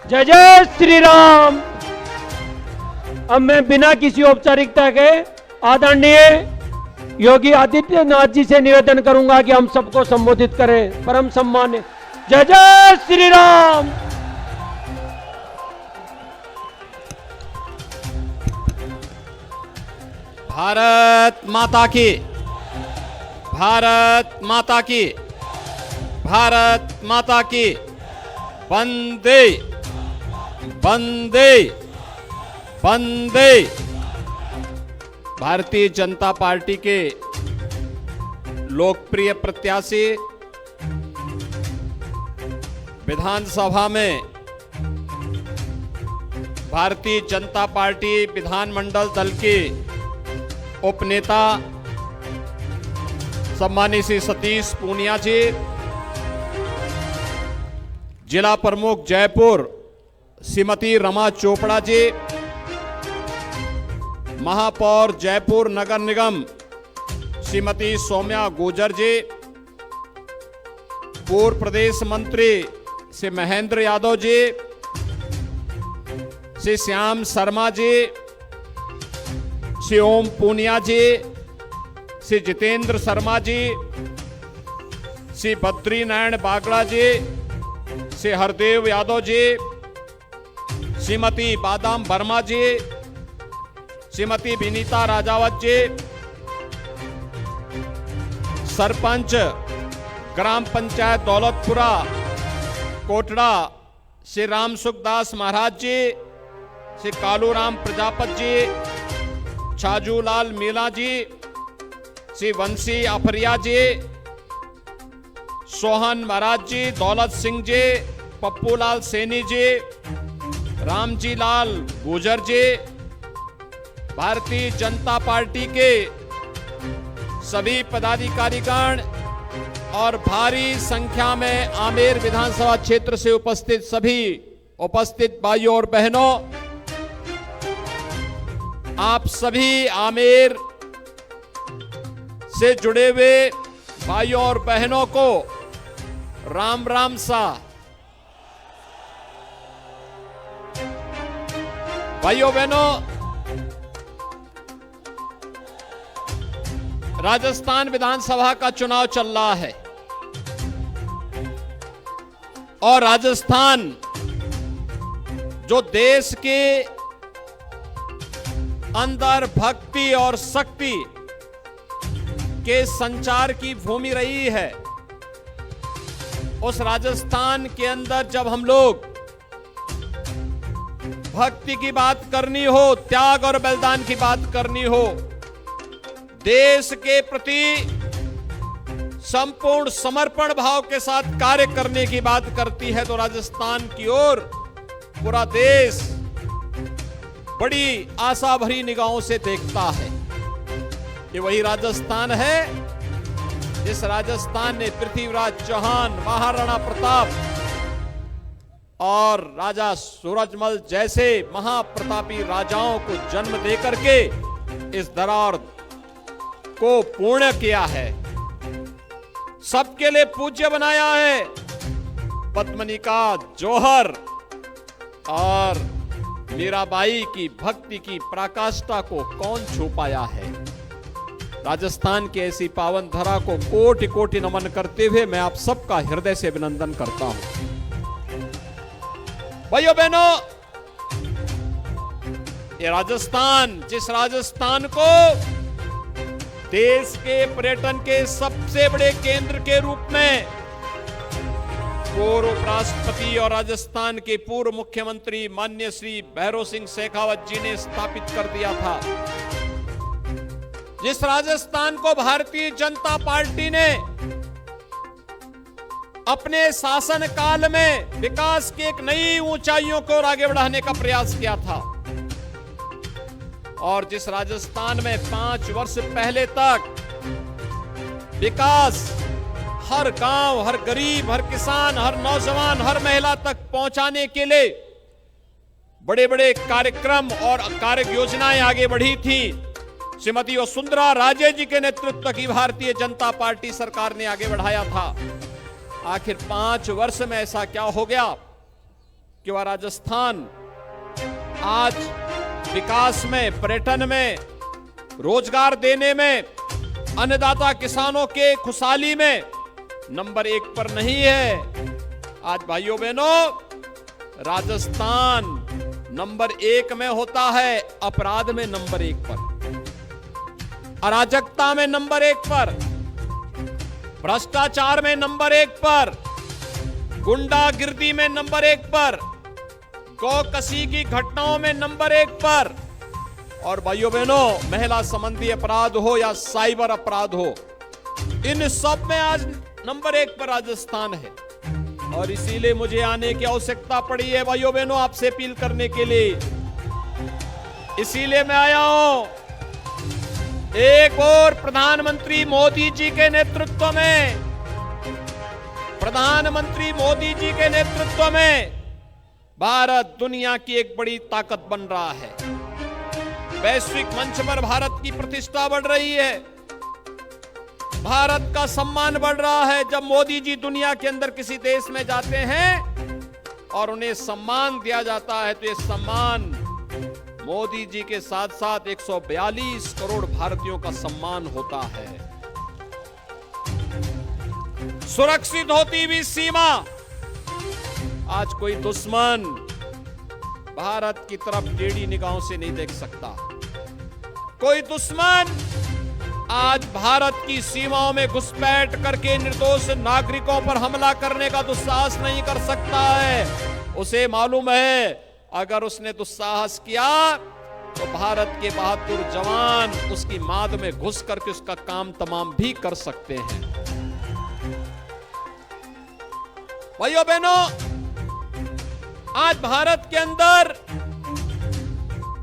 जय जय श्री राम। अब मैं बिना किसी औपचारिकता के आदरणीय योगी आदित्यनाथ जी से निवेदन करूंगा कि हम सबको संबोधित करें। परम सम्मान्य जय जय श्री राम। भारत माता की, भारत माता की, भारत माता की। वंदे वंदे वंदे। भारतीय जनता पार्टी के लोकप्रिय प्रत्याशी विधानसभा में भारतीय जनता पार्टी विधानमंडल दल के उपनेता सम्मानित श्री सतीश पूनिया जी, जिला प्रमुख जयपुर श्रीमती रमा चोपड़ा जी, महापौर जयपुर नगर निगम श्रीमती सौम्या गुर्जर जी, पूर्व प्रदेश मंत्री श्री महेंद्र यादव जी, श्री श्याम शर्मा जी, श्री ओम पूनिया जी, श्री जितेंद्र शर्मा जी, श्री बद्री नारायण बागड़ा जी, श्री हरदेव यादव जी, श्रीमती बादाम वर्मा जी, श्रीमती विनीता राजावत जी, सरपंच ग्राम पंचायत दौलतपुरा कोटड़ा श्री राम सुखदास महाराज जी, श्री कालूराम प्रजापत जी, छाजूलाल मीला जी, श्री वंशी अफरिया जी, सोहन महाराज जी, दौलत सिंह जी, पप्पूलाल सैनी जी, रामजी लाल गुर्जर जी, भारतीय जनता पार्टी के सभी पदाधिकारीगण और भारी संख्या में आमेर विधानसभा क्षेत्र से उपस्थित सभी उपस्थित भाइयों और बहनों, आप सभी आमेर से जुड़े हुए भाइयों और बहनों को राम राम सा। भाइयों बहनों, राजस्थान विधानसभा का चुनाव चल रहा है और राजस्थान जो देश के अंदर भक्ति और शक्ति के संचार की भूमि रही है, उस राजस्थान के अंदर जब हम लोग भक्ति की बात करनी हो, त्याग और बलिदान की बात करनी हो, देश के प्रति संपूर्ण समर्पण भाव के साथ कार्य करने की बात करती है, तो राजस्थान की ओर पूरा देश बड़ी आशा भरी निगाहों से देखता है। ये वही राजस्थान है जिस राजस्थान ने पृथ्वीराज चौहान, महाराणा प्रताप और राजा सूरजमल जैसे महाप्रतापी राजाओं को जन्म देकर के इस दरार को पूर्ण किया है, सबके लिए पूज्य बनाया है। पद्मनिका जौहर और मीराबाई की भक्ति की पराकाष्ठा को कौन छू पाया है। राजस्थान की ऐसी पावन धरा को कोटि कोटि नमन करते हुए मैं आप सबका हृदय से अभिनंदन करता हूं। भाइयों बहनों, ये राजस्थान, जिस राजस्थान को देश के पर्यटन के सबसे बड़े केंद्र के रूप में पूर्व उपराष्ट्रपति और राजस्थान के पूर्व मुख्यमंत्री माननीय श्री भैरों सिंह शेखावत जी ने स्थापित कर दिया था, जिस राजस्थान को भारतीय जनता पार्टी ने अपने शासन काल में विकास की एक नई ऊंचाइयों को आगे बढ़ाने का प्रयास किया था, और जिस राजस्थान में 5 वर्ष पहले तक विकास हर गांव, हर गरीब, हर किसान, हर नौजवान, हर महिला तक पहुंचाने के लिए बड़े बड़े कार्यक्रम और कार्य योजनाएं आगे बढ़ी थी, श्रीमती वसुंधरा राजे जी के नेतृत्व की भारतीय जनता पार्टी सरकार ने आगे बढ़ाया था। आखिर 5 वर्ष में ऐसा क्या हो गया कि वह राजस्थान आज विकास में, पर्यटन में, रोजगार देने में, अन्नदाता किसानों के खुशहाली में नंबर 1 पर नहीं है। आज भाइयों बहनों, राजस्थान नंबर 1 में होता है अपराध में नंबर 1 पर, अराजकता में नंबर 1 पर, भ्रष्टाचार में नंबर 1 पर, गुंडागिर्दी में नंबर 1 पर, गौकसी की घटनाओं में नंबर 1 पर, और भाइयों बहनों, महिला संबंधी अपराध हो या साइबर अपराध हो, इन सब में आज नंबर 1 पर राजस्थान है। और इसीलिए मुझे आने की आवश्यकता पड़ी है भाइयों बहनों, आपसे अपील करने के लिए। इसीलिए मैं आया हूं। एक और प्रधानमंत्री मोदी जी के नेतृत्व में, प्रधानमंत्री मोदी जी के नेतृत्व में भारत दुनिया की एक बड़ी ताकत बन रहा है। वैश्विक मंच पर भारत की प्रतिष्ठा बढ़ रही है, भारत का सम्मान बढ़ रहा है। जब मोदी जी दुनिया के अंदर किसी देश में जाते हैं और उन्हें सम्मान दिया जाता है, तो ये सम्मान मोदी जी के साथ साथ 142 करोड़ भारतीयों का सम्मान होता है। सुरक्षित होती हुई सीमा, आज कोई दुश्मन भारत की तरफ टेढ़ी निगाहों से नहीं देख सकता। कोई दुश्मन आज भारत की सीमाओं में घुसपैठ करके निर्दोष नागरिकों पर हमला करने का दुस्साहस नहीं कर सकता है। उसे मालूम है, अगर उसने दुस्साहस किया तो भारत के बहादुर जवान उसकी माद में घुस करके उसका काम तमाम भी कर सकते हैं। भाइयों बहनों, आज भारत के अंदर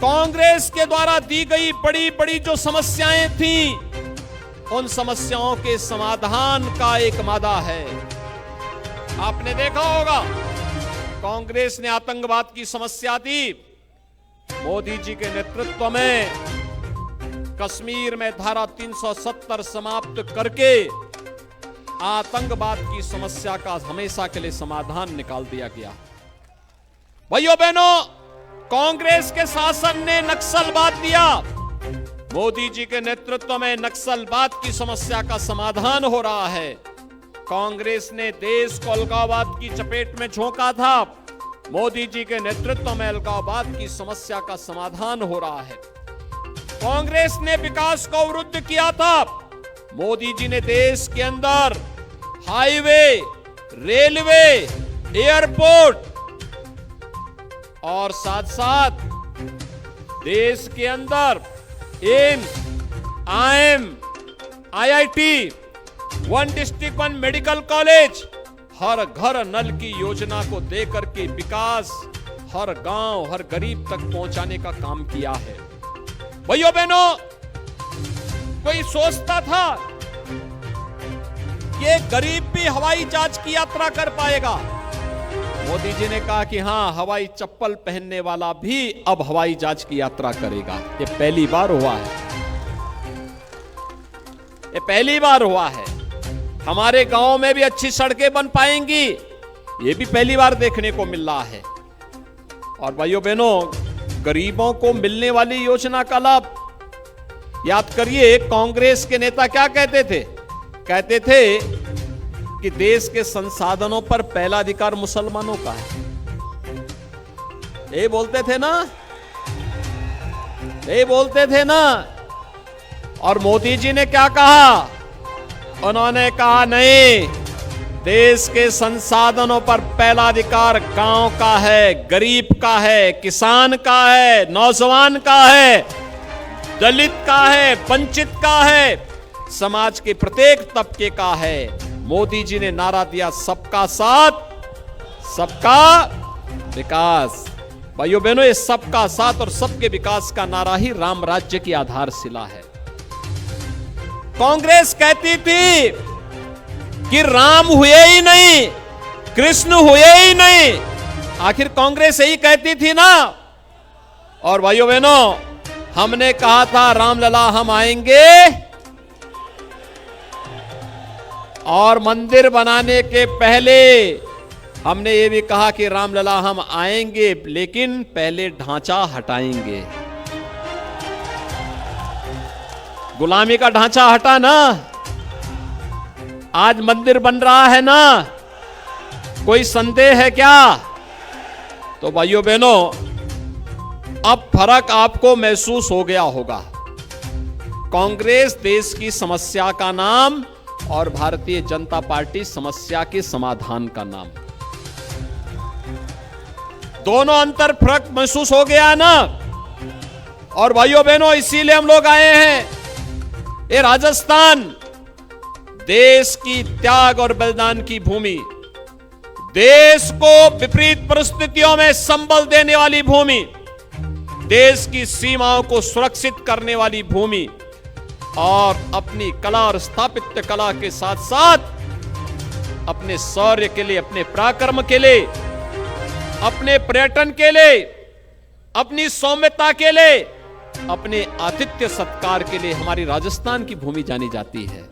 कांग्रेस के द्वारा दी गई बड़ी बड़ी जो समस्याएं थी, उन समस्याओं के समाधान का एक मादा है। आपने देखा होगा, कांग्रेस ने आतंकवाद की समस्या दी, मोदी जी के नेतृत्व में कश्मीर में धारा 370 समाप्त करके आतंकवाद की समस्या का हमेशा के लिए समाधान निकाल दिया गया। भाइयों बहनों, कांग्रेस के शासन ने नक्सलवाद दिया, मोदी जी के नेतृत्व में नक्सलवाद की समस्या का समाधान हो रहा है। कांग्रेस ने देश को अलगाववाद की चपेट में झोंका था, मोदी जी के नेतृत्व में अलगाववाद की समस्या का समाधान हो रहा है। कांग्रेस ने विकास को अवरुद्ध किया था, मोदी जी ने देश के अंदर हाईवे, रेलवे, एयरपोर्ट और साथ साथ देश के अंदर AIIMS, IIM, IIT, 1 district 1 medical college, हर घर नल की योजना को देकर के विकास हर गांव, हर गरीब तक पहुंचाने का काम किया है। भाइयों बहनों, कोई सोचता था कि गरीब भी हवाई जहाज की यात्रा कर पाएगा। मोदी जी ने कहा कि हां, हवाई चप्पल पहनने वाला भी अब हवाई जहाज की यात्रा करेगा। ये पहली बार हुआ है, ये पहली बार हुआ है। हमारे गांव में भी अच्छी सड़कें बन पाएंगी, ये भी पहली बार देखने को मिल रहा है। और भाइयों बहनों, गरीबों को मिलने वाली योजना का लाभ याद करिए। कांग्रेस के नेता क्या कहते थे? कहते थे कि देश के संसाधनों पर पहला अधिकार मुसलमानों का है। ये बोलते थे ना, ये बोलते थे ना। और मोदी जी ने क्या कहा? उन्होंने कहा नहीं, देश के संसाधनों पर पहला अधिकार गांव का है, गरीब का है, किसान का है, नौजवान का है, दलित का है, वंचित का है, समाज के प्रत्येक तबके का है। मोदी जी ने नारा दिया, सबका साथ, सबका विकास। भाइयों बहनों, ये सबका साथ और सबके विकास का नारा ही राम राज्य की आधारशिला है। कांग्रेस कहती थी कि राम हुए ही नहीं, कृष्ण हुए ही नहीं। आखिर कांग्रेस यही कहती थी ना। और भाइयों बहनों, हमने कहा था रामलला हम आएंगे और मंदिर बनाने के पहले हमने ये भी कहा कि रामलला हम आएंगे, लेकिन पहले ढांचा हटाएंगे। गुलामी का ढांचा हटा ना, आज मंदिर बन रहा है ना, कोई संदेह है क्या? तो भाइयों बहनों, अब फर्क आपको महसूस हो गया होगा। कांग्रेस देश की समस्या का नाम और भारतीय जनता पार्टी समस्या के समाधान का नाम, दोनों अंतर फर्क महसूस हो गया है ना। और भाइयों बहनों, इसीलिए हम लोग आए हैं। ये राजस्थान देश की त्याग और बलिदान की भूमि, देश को विपरीत परिस्थितियों में संबल देने वाली भूमि, देश की सीमाओं को सुरक्षित करने वाली भूमि, और अपनी कला और स्थापत्य कला के साथ साथ अपने शौर्य के लिए, अपने पराक्रम के लिए, अपने पर्यटन के लिए, अपनी सौम्यता के लिए, अपने आतिथ्य सत्कार के लिए हमारी राजस्थान की भूमि जानी जाती है।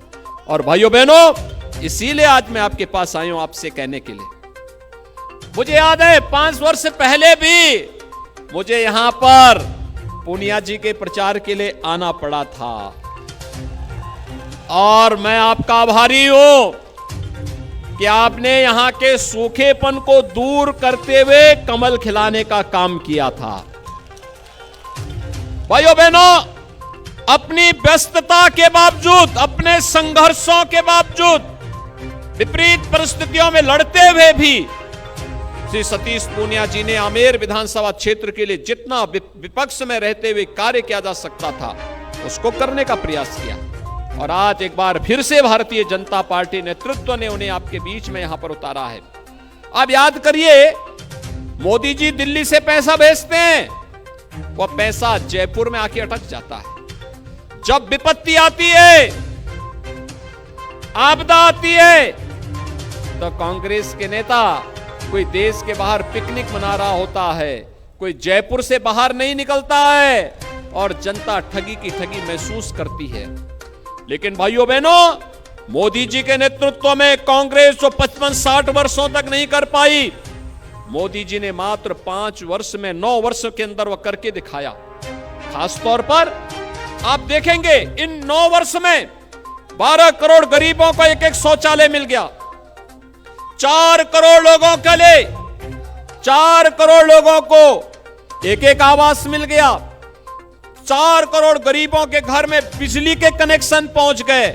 और भाइयों बहनों, इसीलिए आज मैं आपके पास आया हूं आपसे कहने के लिए। मुझे याद है 5 वर्ष पहले भी मुझे यहां पर पूनिया जी के प्रचार के लिए आना पड़ा था, और मैं आपका आभारी हूं कि आपने यहां के सूखेपन को दूर करते हुए कमल खिलाने का काम किया था। भाइयों बहनों, अपनी व्यस्तता के बावजूद, अपने संघर्षों के बावजूद, विपरीत परिस्थितियों में लड़ते हुए भी श्री सतीश पूनिया जी ने आमेर विधानसभा क्षेत्र के लिए जितना विपक्ष में रहते हुए कार्य किया जा सकता था उसको करने का प्रयास किया। और आज एक बार फिर से भारतीय जनता पार्टी नेतृत्व ने उन्हें आपके बीच में यहां पर उतारा है। आप याद करिए, मोदी जी दिल्ली से पैसा भेजते हैं, वह पैसा जयपुर में आके अटक जाता है। जब विपत्ति आती है, आपदा आती है, तो कांग्रेस के नेता कोई देश के बाहर पिकनिक मना रहा होता है, कोई जयपुर से बाहर नहीं निकलता है, और जनता ठगी की ठगी महसूस करती है। लेकिन भाइयों बहनों, मोदी जी के नेतृत्व में कांग्रेस जो 55-60 वर्षों तक नहीं कर पाई, मोदी जी ने मात्र 5 वर्ष में, 9 वर्ष के अंदर वह करके दिखाया। खासतौर पर आप देखेंगे इन 9 वर्ष में 12 करोड़ गरीबों को एक शौचालय मिल गया, 4 करोड़ लोगों के लिए, 4 करोड़ लोगों को एक आवास मिल गया, 4 करोड़ गरीबों के घर में बिजली के कनेक्शन पहुंच गए,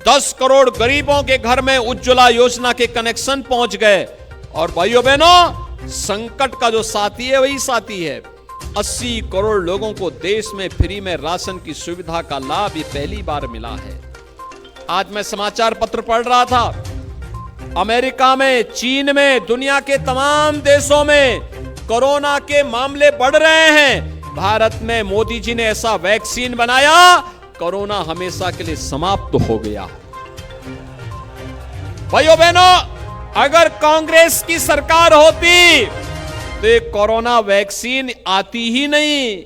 10 करोड़ गरीबों के घर में उज्ज्वला योजना के कनेक्शन पहुंच गए। और भाइयों बहनों, संकट का जो साथी है वही साथी है। 80 करोड़ लोगों को देश में फ्री में राशन की सुविधा का लाभ ये पहली बार मिला है। आज मैं समाचार पत्र पढ़ रहा था, अमेरिका में, चीन में, दुनिया के तमाम देशों में कोरोना के मामले बढ़ रहे हैं। भारत में मोदी जी ने ऐसा वैक्सीन बनाया, कोरोना हमेशा के लिए समाप्त हो गया। भाइयों बहनों, अगर कांग्रेस की सरकार होती तो ये कोरोना वैक्सीन आती ही नहीं,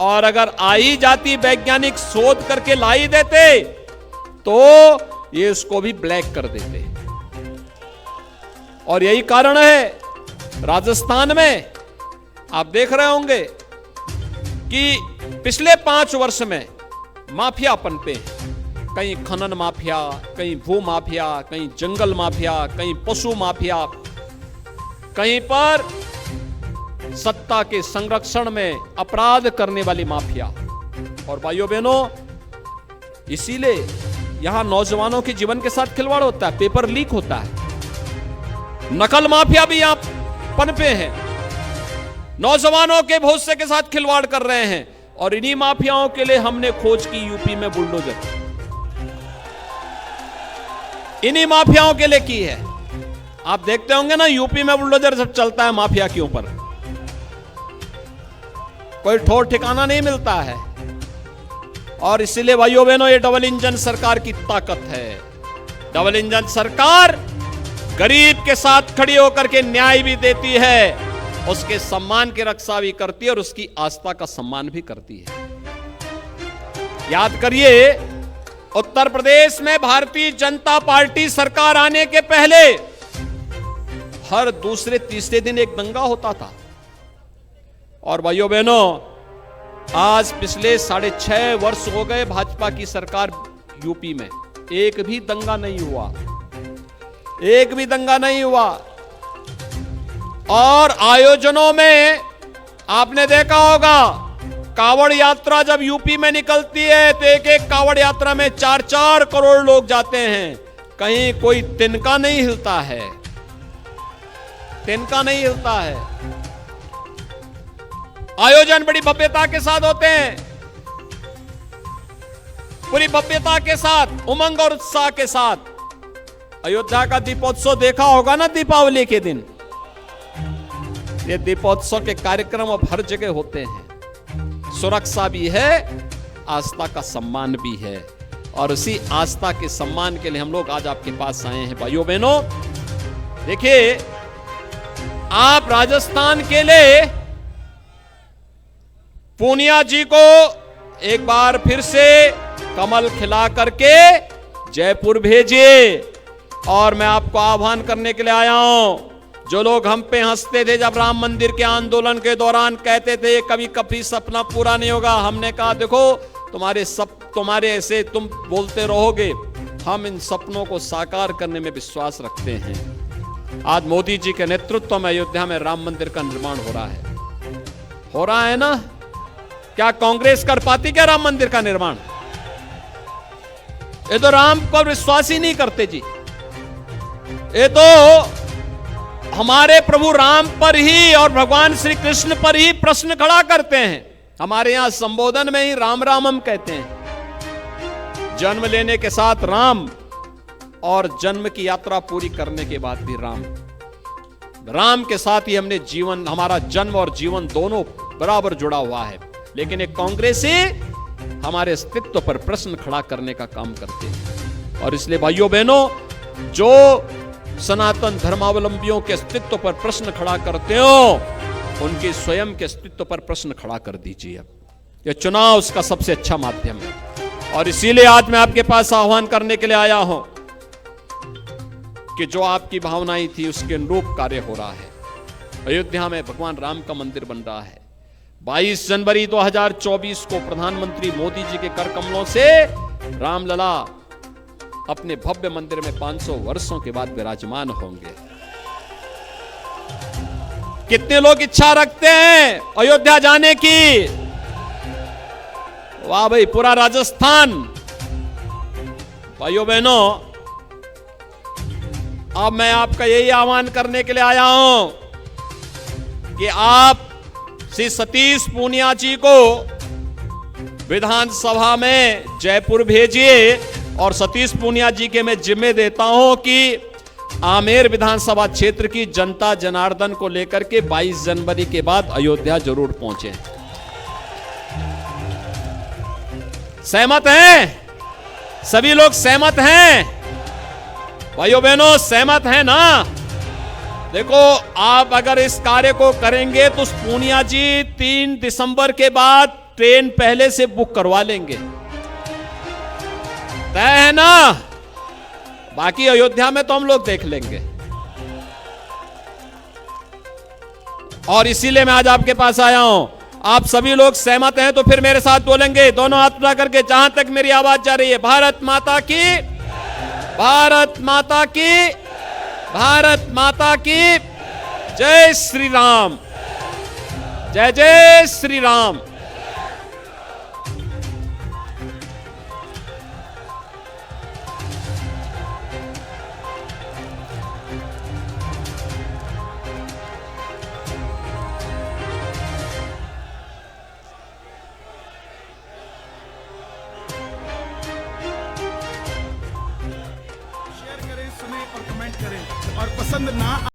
और अगर आ ही जाती, वैज्ञानिक शोध करके ला ही देते, तो ये इसको भी ब्लैक कर देते। और यही कारण है राजस्थान में आप देख रहे होंगे कि पिछले 5 वर्ष में माफिया पनपे हैं। कहीं खनन माफिया, कहीं भू माफिया, कहीं जंगल माफिया, कहीं पशु माफिया, कहीं पर सत्ता के संरक्षण में अपराध करने वाली माफिया। और भाइयों बहनों, इसीलिए यहां नौजवानों के जीवन के साथ खिलवाड़ होता है, पेपर लीक होता है, नकल माफिया भी यहां पनपे हैं, नौजवानों के भविष्य के साथ खिलवाड़ कर रहे हैं। और इन्हीं माफियाओं के लिए हमने खोज की यूपी में बुलडोजर, इन्हीं माफियाओं के लिए की है। आप देखते होंगे ना, यूपी में बुलडोजर जब चलता है माफिया के ऊपर, कोई ठोर ठिकाना नहीं मिलता है। और इसलिए भाइयों बहनों, ये डबल इंजन सरकार की ताकत है। डबल इंजन सरकार गरीब के साथ खड़ी होकर के न्याय भी देती है, उसके सम्मान की रक्षा भी करती है, और उसकी आस्था का सम्मान भी करती है। याद करिए, उत्तर प्रदेश में भारतीय जनता पार्टी सरकार आने के पहले हर दूसरे तीसरे दिन एक दंगा होता था। और भाइयों बहनों, आज पिछले 6.5 वर्ष हो गए भाजपा की सरकार यूपी में, एक भी दंगा नहीं हुआ, एक भी दंगा नहीं हुआ। और आयोजनों में आपने देखा होगा, कावड़ यात्रा जब यूपी में निकलती है तो एक एक कावड़ यात्रा में 4-4 करोड़ लोग जाते हैं, कहीं कोई तिनका नहीं हिलता है, तिनका नहीं हिलता है। आयोजन बड़ी भव्यता के साथ होते हैं, पूरी भव्यता के साथ, उमंग और उत्साह के साथ। अयोध्या का दीपोत्सव देखा होगा ना दीपावली के दिन। ये दीपोत्सव के कार्यक्रम अब हर जगह होते हैं, सुरक्षा भी है, आस्था का सम्मान भी है। और उसी आस्था के सम्मान के लिए हम लोग आज आपके पास आए हैं। भाइयों बहनों, देखिए, आप राजस्थान के लिए पूनिया जी को एक बार फिर से कमल खिला करके जयपुर भेजिए। और मैं आपको आह्वान करने के लिए आया हूं, जो लोग हम पे हंसते थे जब राम मंदिर के आंदोलन के दौरान, कहते थे कभी कभी सपना पूरा नहीं होगा, हमने कहा देखो तुम्हारे ऐसे तुम बोलते रहोगे, हम इन सपनों को साकार करने में विश्वास रखते हैं। आज मोदी जी के नेतृत्व में अयोध्या में राम मंदिर का निर्माण हो रहा है ना। क्या कांग्रेस कर पाती क्या राम मंदिर का निर्माण? ये तो राम पर विश्वास ही नहीं करते जी, ये तो हमारे प्रभु राम पर ही और भगवान श्री कृष्ण पर ही प्रश्न खड़ा करते हैं। हमारे यहां संबोधन में ही राम राम हम कहते हैं। जन्म लेने के साथ राम, और जन्म की यात्रा पूरी करने के बाद भी राम के साथ ही हमने जीवन, हमारा जन्म और जीवन दोनों बराबर जुड़ा हुआ है। लेकिन एक कांग्रेसी हमारे अस्तित्व पर प्रश्न खड़ा करने का काम करते हैं। और इसलिए भाइयों बहनों, जो सनातन धर्मावलंबियों के अस्तित्व पर प्रश्न खड़ा करते हो, उनके स्वयं के अस्तित्व पर प्रश्न खड़ा कर दीजिए। यह चुनाव उसका सबसे अच्छा माध्यम है। और इसीलिए आज मैं आपके पास आह्वान करने के लिए आया हूं कि जो आपकी भावनाएं थी उसके अनुरूप कार्य हो रहा है। अयोध्या में भगवान राम का मंदिर बन रहा है। 22 जनवरी 2024 को प्रधानमंत्री मोदी जी के कर कमलों से रामलला अपने भव्य मंदिर में 500 वर्षों के बाद विराजमान होंगे। कितने लोग इच्छा रखते हैं अयोध्या जाने की? वाह भाई, पूरा राजस्थान। भाइयों बहनों, अब मैं आपका यही आह्वान करने के लिए आया हूं कि आप श्री सतीश पूनिया जी को विधानसभा में जयपुर भेजिए। और सतीश पूनिया जी के मैं जिम्मे देता हूं कि आमेर विधानसभा क्षेत्र की जनता जनार्दन को लेकर के 22 जनवरी के बाद अयोध्या जरूर पहुंचे। सहमत हैं? सभी लोग सहमत हैं? भाइयों बहनों, सहमत हैं ना? देखो, आप अगर इस कार्य को करेंगे तो पूनिया जी 3 दिसंबर के बाद ट्रेन पहले से बुक करवा लेंगे। तय है ना? बाकी अयोध्या में तो हम लोग देख लेंगे। और इसीलिए मैं आज आपके पास आया हूं। आप सभी लोग सहमत हैं तो फिर मेरे साथ बोलेंगे, दोनों हाथ उठा करके, जहां तक मेरी आवाज जा रही है। भारत माता की, भारत माता की, भारत माता की जय श्री राम, जय जय श्री राम। शेयर करें, सुने और कमेंट करें, और पसंद ना